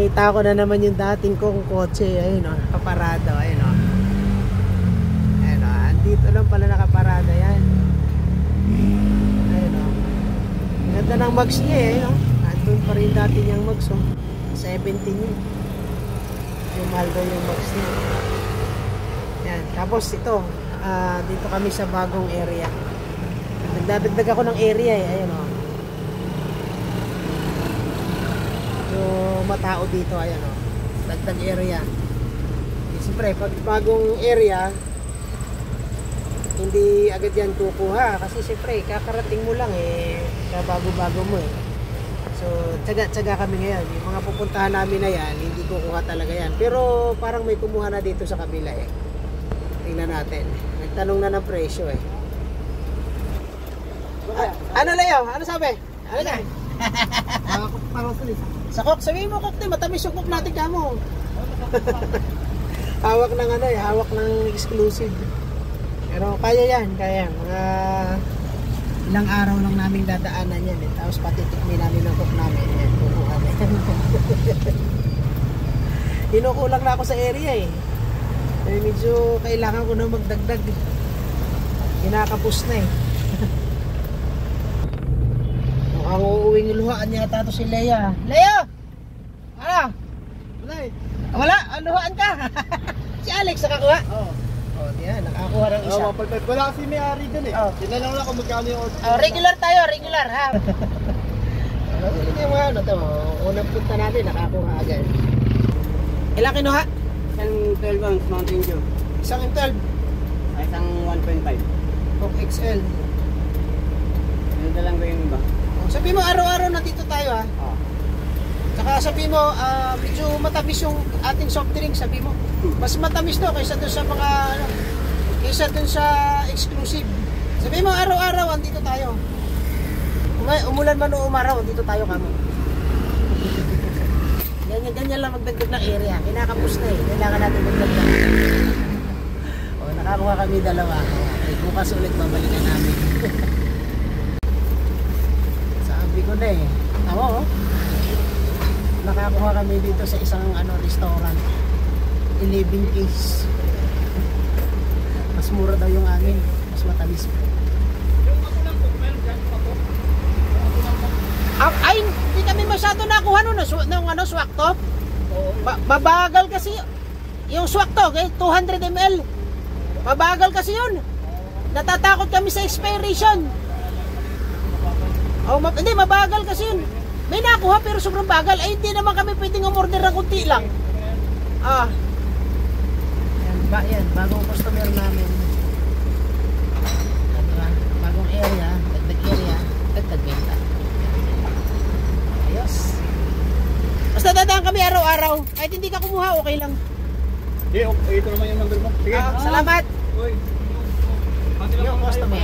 Nakita ko na naman yung dating kong kotse. Ayun o, nakaparado. Ayun o. Ayun o, andito lang pala nakaparada yan. Ayun o. Ganda ng mags niya eh. Ayun o. Andun pa rin dati niyang mags o. 17 yun. Yung mahal daw yung mags niya. Yan. Tapos ito, dito kami sa bagong area. Nagdadagdag ako ng area eh. Ayun o. Yung matao dito, ayan o. Dagdag area. Siyempre, pag bagong area, hindi agad yan kukuha. Kasi siyempre, kakarating mo lang eh. Kabago-bago mo eh. So, tsaga-tsaga kami ngayon. Yung mga pupuntahan namin na yan, hindi kukuha talaga yan. Pero parang may kumuha na dito sa kabila eh. Tingnan natin. Nagtanong na ng presyo eh. Ano Leo? Ano sabi? Ano na? Sa Coke, sabihin mo Coke, matamis yung Coke natin kamo. Hawak ng ano eh, hawak ng exclusive. Pero kaya yan, kaya yan. Mga ilang araw lang namin dadaanan yan eh. Tapos patitikmin namin ng Coke namin. Yan, kukuha na yan. Hinukulang na ako sa area eh. Eh medyo kailangan ko na magdagdag. Kinakapos na eh. Mukhang uuwing luhaan yata to si Leia. Leia! Ano? Wala eh. Wala? Luhaan ka? Si Alex nakakuha? Oo. Oh, diyan, nakakuha ng isa. Oo, mapalpad. Wala kasi may-ari dun eh. Oh. Tinanong lang kung magkano yung order. Oh, regular tayo, regular ha. Hindi yung mga ano to. Unang punta natin, nakakuha agad. Ilang kinuha? Isang 12 ounce Mountain Dew. Isang M12? Ay, isang 1.5. Coke XL. Ano lang ba yung iba? Sabi mo araw-araw nandito tayo ha. Oo. Saka sabi mo medyo matamis yung ating soft drink, sabi mo. Mas matamis to kaysa dun sa mga ano, kaysa dun sa exclusive. Sabi mo araw-araw andito tayo. Umulan man o umaraw, andito tayo kamo. Ganyan lang magdagdag ng area. Kinakapos na eh. Kailangan natin magdagdag. O, nakakuha kami dalawa. Okay, bukas ulit babalikan namin. Sabi ko na eh. Ako oh. Nakakuha kami dito sa isang restaurant. 11 case. Mas mura daw yung amin. Mas matamis pa. Ay, hindi kami masyado nakuha nun ng swak to. Mabagal kasi yung swak to, okay? 200 ml. Mabagal kasi yun. Natatakot kami sa expiration. Oh, hindi, mabagal kasi yun. May nakuha pero sobrang bagal. Ay, hindi naman kami pwedeng umorder ng kunti lang. Yan, bagong customer namin. Bagong area, dagdag benta. Ayos. Basta dadaan kami araw-araw. Kahit hindi ka kumuha, okay lang. Hindi, okay, ito naman yung number mo. Sige. Salamat. Uy. Yung customer.